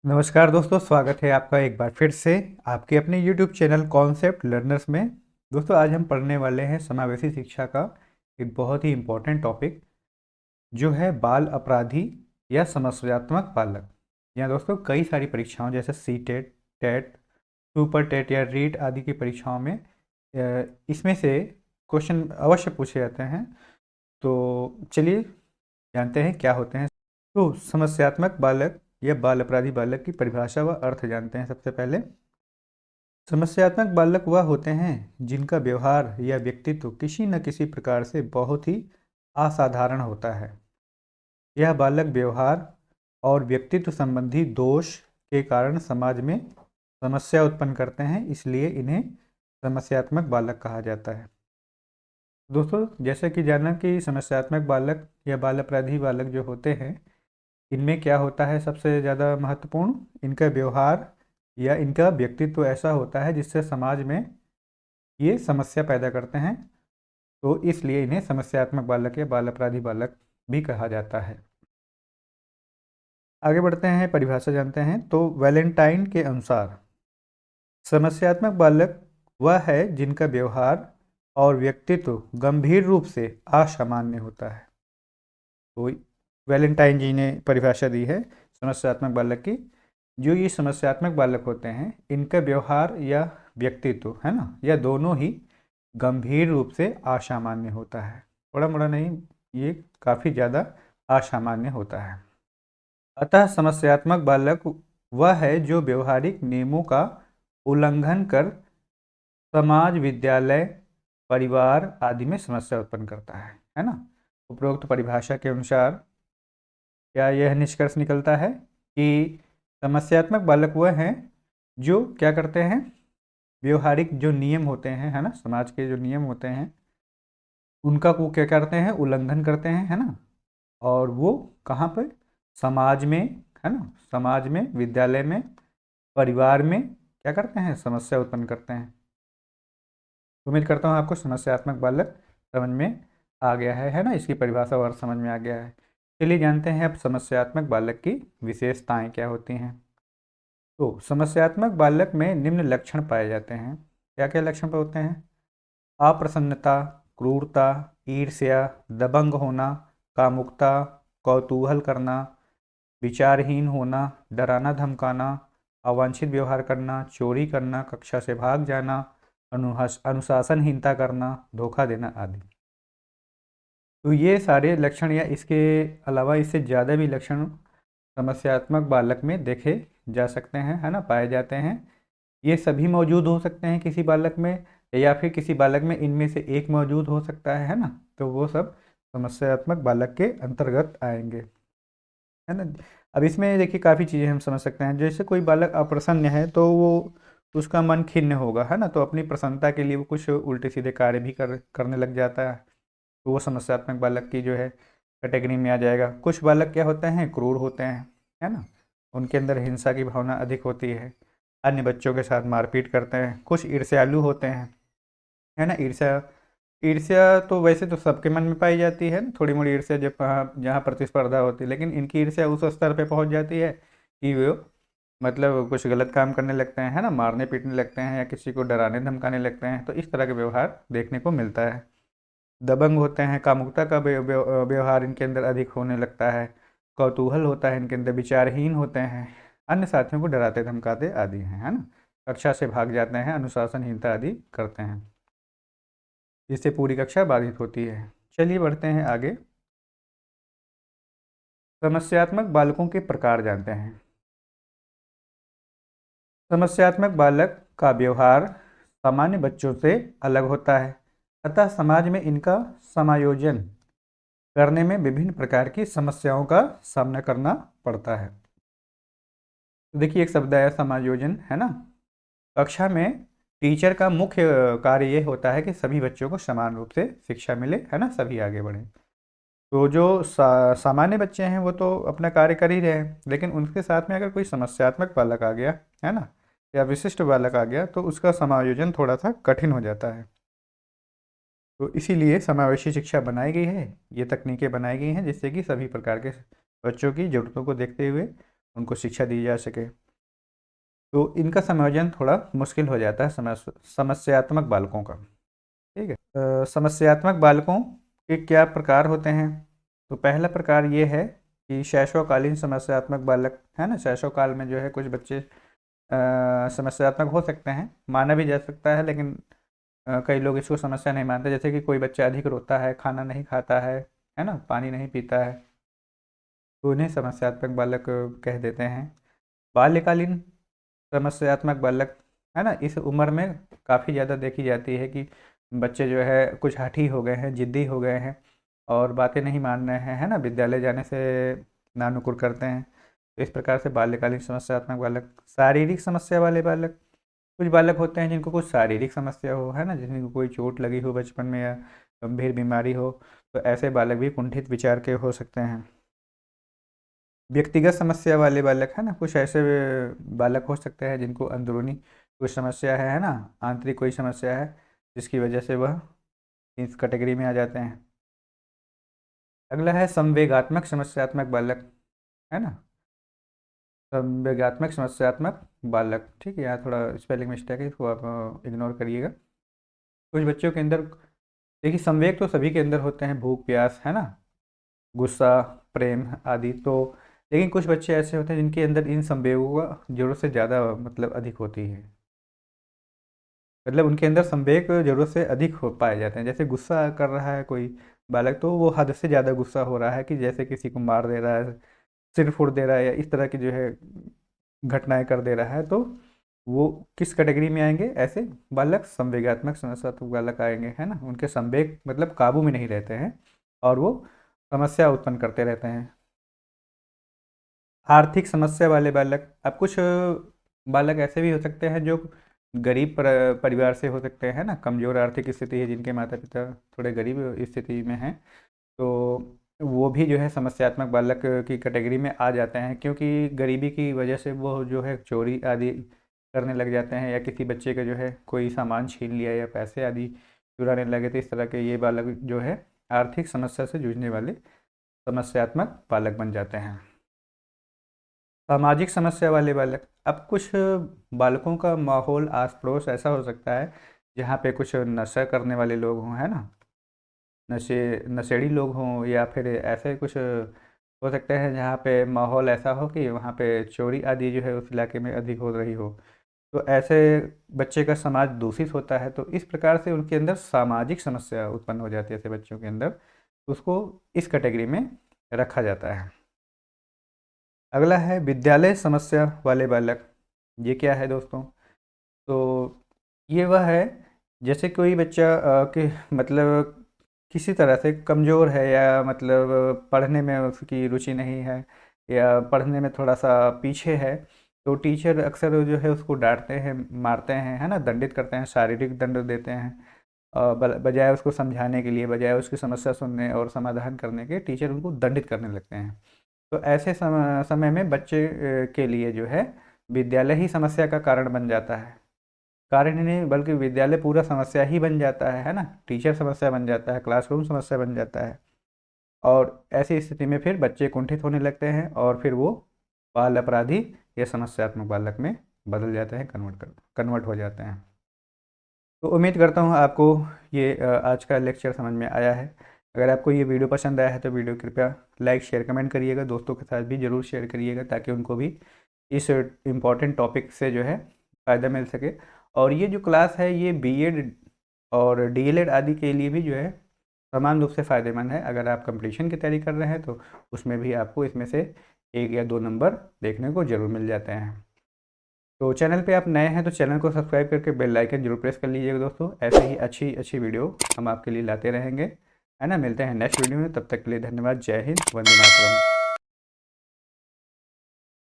नमस्कार दोस्तों, स्वागत है आपका एक बार फिर से आपके अपने YouTube चैनल कॉन्सेप्ट लर्नर्स में। दोस्तों, आज हम पढ़ने वाले हैं समावेशी शिक्षा का एक बहुत ही इम्पोर्टेंट टॉपिक, जो है बाल अपराधी या समस्यात्मक बालक। यहाँ दोस्तों कई सारी परीक्षाओं जैसे C TET, TET, super TET या रीट आदि की परीक्षाओं में इसमें से क्वेश्चन अवश्य पूछे जाते हैं। तो चलिए जानते हैं क्या होते हैं। तो समस्यात्मक बालक या बाल अपराधी बालक की परिभाषा व अर्थ जानते हैं। सबसे पहले, समस्यात्मक बालक वह होते हैं जिनका व्यवहार या व्यक्तित्व किसी न किसी प्रकार से बहुत ही असाधारण होता है। यह बालक व्यवहार और व्यक्तित्व संबंधी दोष के कारण समाज में समस्या उत्पन्न करते हैं, इसलिए इन्हें समस्यात्मक बालक कहा जाता है। दोस्तों, जैसे कि जाना कि समस्यात्मक बालक या बाल अपराधी बालक जो होते हैं, इनमें क्या होता है सबसे ज़्यादा महत्वपूर्ण, इनका व्यवहार या इनका व्यक्तित्व ऐसा होता है जिससे समाज में ये समस्या पैदा करते हैं, तो इसलिए इन्हें समस्यात्मक बालक या बाल अपराधी बालक भी कहा जाता है। आगे बढ़ते हैं, परिभाषा जानते हैं। तो वैलेंटाइन के अनुसार समस्यात्मक बालक वह है जिनका व्यवहार और व्यक्तित्व गंभीर रूप से असामान्य होता है। तो वैलेंटाइन जी ने परिभाषा दी है समस्यात्मक बालक की। जो ये समस्यात्मक बालक होते हैं, इनका व्यवहार या व्यक्तित्व है ना, या दोनों ही गंभीर रूप से असामान्य होता है। थोड़ा मोड़ा नहीं, ये काफ़ी ज़्यादा असामान्य होता है। अतः समस्यात्मक बालक वह है जो व्यवहारिक नियमों का उल्लंघन कर समाज, विद्यालय, परिवार आदि में समस्या उत्पन्न करता है ना। उपरोक्त परिभाषा के अनुसार क्या यह निष्कर्ष निकलता है कि समस्यात्मक बालक वह हैं जो क्या करते हैं, व्यवहारिक जो नियम होते हैं है ना, समाज के जो नियम होते हैं उनका वो क्या करते हैं, उल्लंघन करते हैं है ना। और वो कहाँ पर, समाज में है ना, समाज में, विद्यालय में, परिवार में क्या करते हैं, समस्या उत्पन्न करते हैं। उम्मीद करता हूँ आपको समस्यात्मक बालक समझ में आ गया है ना, इसकी परिभाषा और समझ में आ गया है। चलिए जानते हैं अब समस्यात्मक बालक की विशेषताएं क्या होती हैं। तो समस्यात्मक बालक में निम्न लक्षण पाए जाते हैं। क्या क्या लक्षण होते हैं? अप्रसन्नता, क्रूरता, ईर्ष्या, दबंग होना, कामुकता, कौतूहल करना, विचारहीन होना, डराना धमकाना, अवांछित व्यवहार करना, चोरी करना, कक्षा से भाग जाना, अनुशासनहीनता करना, धोखा देना आदि। तो ये सारे लक्षण या इसके अलावा इससे ज़्यादा भी लक्षण समस्यात्मक बालक में देखे जा सकते हैं है ना, पाए जाते हैं। ये सभी मौजूद हो सकते हैं किसी बालक में, या फिर किसी बालक में इनमें से एक मौजूद हो सकता है ना। तो वो सब समस्यात्मक बालक के अंतर्गत आएंगे, है ना। अब इसमें देखिए काफ़ी चीज़ें हम समझ सकते हैं। जैसे कोई बालक अप्रसन्न है तो वो उसका मन खिन्न होगा है ना, तो अपनी प्रसन्नता के लिए वो कुछ उल्टे सीधे कार्य भी करने लग जाता है, तो वो समस्यात्मक बालक की जो है कैटेगरी में आ जाएगा। कुछ बालक क्या होते हैं, क्रूर होते हैं है ना, उनके अंदर हिंसा की भावना अधिक होती है, अन्य बच्चों के साथ मारपीट करते हैं। कुछ ईर्ष्यालु होते हैं है ना। ईर्ष्या ईर्ष्या तो वैसे तो सबके मन में पाई जाती है ना, थोड़ी मोड़ी ईर्ष्या जब जहाँ प्रतिस्पर्धा होती है, लेकिन इनकी ईर्ष्या उस स्तर पे पहुँच जाती है कि वो मतलब कुछ गलत काम करने लगते हैं है ना, मारने पीटने लगते हैं या किसी को डराने धमकाने लगते हैं। तो इस तरह का व्यवहार देखने को मिलता है। दबंग होते हैं, कामुकता का व्यवहार इनके अंदर अधिक होने लगता है। कौतूहल होता है इनके अंदर, विचारहीन होते हैं, अन्य साथियों को डराते धमकाते आदि हैं है ना। कक्षा से भाग जाते हैं, अनुशासनहीनता आदि करते हैं, जिससे पूरी कक्षा बाधित होती है। चलिए बढ़ते हैं आगे, समस्यात्मक बालकों के प्रकार जानते हैं। समस्यात्मक बालक का व्यवहार सामान्य बच्चों से अलग होता है, अतः समाज में इनका समायोजन करने में विभिन्न प्रकार की समस्याओं का सामना करना पड़ता है। तो देखिए एक शब्द आया समायोजन है ना। कक्षा में टीचर का मुख्य कार्य ये होता है कि सभी बच्चों को समान रूप से शिक्षा मिले है ना, सभी आगे बढ़ें। तो जो सामान्य बच्चे हैं वो तो अपना कार्य कर ही रहे हैं, लेकिन उनके साथ में अगर कोई समस्यात्मक बालक आ गया है ना, या विशिष्ट बालक आ गया, तो उसका समायोजन थोड़ा सा कठिन हो जाता है। तो इसीलिए समावेशी शिक्षा बनाई गई है, ये तकनीकें बनाई गई हैं जिससे कि सभी प्रकार के बच्चों की ज़रूरतों को देखते हुए उनको शिक्षा दी जा सके। तो इनका समायोजन थोड़ा मुश्किल हो जाता है समस्यात्मक बालकों का। ठीक है। समस्यात्मक बालकों के क्या प्रकार होते हैं? तो पहला प्रकार ये है कि शैशवकालीन समस्यात्मक बालक है ना। शैशवकाल में जो है कुछ बच्चे समस्यात्मक हो सकते हैं, माना भी जा सकता है, लेकिन कई लोग इसको समस्या नहीं मानते। जैसे कि कोई बच्चा अधिक रोता है, खाना नहीं खाता है ना, पानी नहीं पीता है, तो उन्हें समस्यात्मक बालक कह देते हैं। बाल्यकालीन समस्यात्मक बालक है ना, इस उम्र में काफ़ी ज़्यादा देखी जाती है कि बच्चे जो है कुछ हठी हो गए हैं, जिद्दी हो गए हैं और बातें नहीं मान रहे हैं, है ना, विद्यालय जाने से नानुकुर करते हैं। तो इस प्रकार से बाल्यकालीन समस्यात्मक बालक। शारीरिक समस्या वाले बालक, कुछ बालक होते हैं जिनको कुछ शारीरिक समस्या हो, है ना, जिनको कोई चोट लगी हो बचपन में या गंभीर बीमारी हो, तो ऐसे बालक भी कुंठित विचार के हो सकते हैं। व्यक्तिगत समस्या वाले बालक, है ना, कुछ ऐसे बालक हो सकते हैं जिनको अंदरूनी कुछ समस्या है ना, आंतरिक कोई समस्या है, जिसकी वजह से वह इस कैटेगरी में आ जाते हैं। अगला है संवेगात्मक समस्यात्मक बालक, है ना। संवेगात्मक समस्यात्मक बालक, ठीक है, यहाँ थोड़ा स्पेलिंग मिस्टेक है, इसको आप इग्नोर करिएगा। कुछ बच्चों के अंदर, देखिए, संवेग तो सभी के अंदर होते हैं, भूख प्यास, है ना, गुस्सा, प्रेम आदि। तो लेकिन कुछ बच्चे ऐसे होते हैं जिनके अंदर इन संवेगों का ज़रूरत से ज़्यादा मतलब अधिक होती है, मतलब उनके अंदर संवेग ज़रूरत से अधिक हो पाए जाते हैं। जैसे गुस्सा कर रहा है कोई बालक, तो वो हद से ज़्यादा गुस्सा हो रहा है कि जैसे किसी को मार दे रहा है, सिर फोड़ दे रहा है, या इस तरह की जो है घटनाएं कर दे रहा है। तो वो किस कैटेगरी में आएंगे? ऐसे बालक संवेगात्मक समस्यात्मक बालक आएंगे, है ना। उनके संवेग मतलब काबू में नहीं रहते हैं और वो समस्या उत्पन्न करते रहते हैं। आर्थिक समस्या वाले बालक, अब कुछ बालक ऐसे भी हो सकते हैं जो गरीब परिवार से हो सकते हैं ना, कमज़ोर आर्थिक स्थिति है, जिनके माता पिता थोड़े गरीब स्थिति में हैं, तो वो भी जो है समस्यात्मक बालक की कैटेगरी में आ जाते हैं, क्योंकि गरीबी की वजह से वो जो है चोरी आदि करने लग जाते हैं, या किसी बच्चे का जो है कोई सामान छीन लिया या पैसे आदि चुराने लगे। तो इस तरह के ये बालक जो है आर्थिक समस्या से जूझने वाले समस्यात्मक बालक बन जाते हैं। सामाजिक समस्या वाले बालक, अब कुछ बालकों का माहौल आस पड़ोस ऐसा हो सकता है जहाँ पे कुछ नशा करने वाले लोग हों, है ना, नशेड़ी लोग हों, या फिर ऐसे कुछ हो सकते हैं जहाँ पे माहौल ऐसा हो कि वहाँ पे चोरी आदि जो है उस इलाके में अधिक हो रही हो। तो ऐसे बच्चे का समाज दूषित होता है, तो इस प्रकार से उनके अंदर सामाजिक समस्या उत्पन्न हो जाती है ऐसे बच्चों के अंदर, तो उसको इस कैटेगरी में रखा जाता है। अगला है विद्यालय समस्या वाले बालक। ये क्या है दोस्तों? तो ये वह है, जैसे कोई बच्चा कि मतलब किसी तरह से कमज़ोर है, या मतलब पढ़ने में उसकी रुचि नहीं है, या पढ़ने में थोड़ा सा पीछे है, तो टीचर अक्सर जो है उसको डांटते हैं, मारते हैं, है ना, दंडित करते हैं, शारीरिक दंड देते हैं। बजाय उसको समझाने के लिए, बजाय उसकी समस्या सुनने और समाधान करने के, टीचर उनको दंडित करने लगते हैं। तो ऐसे समय में बच्चे के लिए जो है विद्यालय ही समस्या का कारण बन जाता है। कारण ही नहीं बल्कि विद्यालय पूरा समस्या ही बन जाता है ना। टीचर समस्या बन जाता है, क्लासरूम समस्या बन जाता है, और ऐसी स्थिति में फिर बच्चे कुंठित होने लगते हैं और फिर वो बाल अपराधी या समस्यात्मक बालक में बदल जाते हैं, कन्वर्ट हो जाते हैं। तो उम्मीद करता हूँ आपको ये आज का लेक्चर समझ में आया है। अगर आपको ये वीडियो पसंद आया है तो वीडियो कृपया लाइक शेयर कमेंट करिएगा, दोस्तों के साथ भी ज़रूर शेयर करिएगा, ताकि उनको भी इस इम्पॉर्टेंट टॉपिक से जो है फ़ायदा मिल सके। और ये जो क्लास है ये बीएड और डीएलएड आदि के लिए भी जो है समान रूप से फ़ायदेमंद है। अगर आप कंपटीशन की तैयारी कर रहे हैं तो उसमें भी आपको इसमें से 1 या 2 नंबर देखने को ज़रूर मिल जाते हैं। तो चैनल पे आप नए हैं तो चैनल को सब्सक्राइब करके बेल आइकन जरूर प्रेस कर लीजिएगा दोस्तों। ऐसे ही अच्छी अच्छी वीडियो हम आपके लिए लाते रहेंगे, है ना। मिलते हैं नेक्स्ट वीडियो में, तब तक के लिए धन्यवाद। जय हिंद, वंदे मातरम।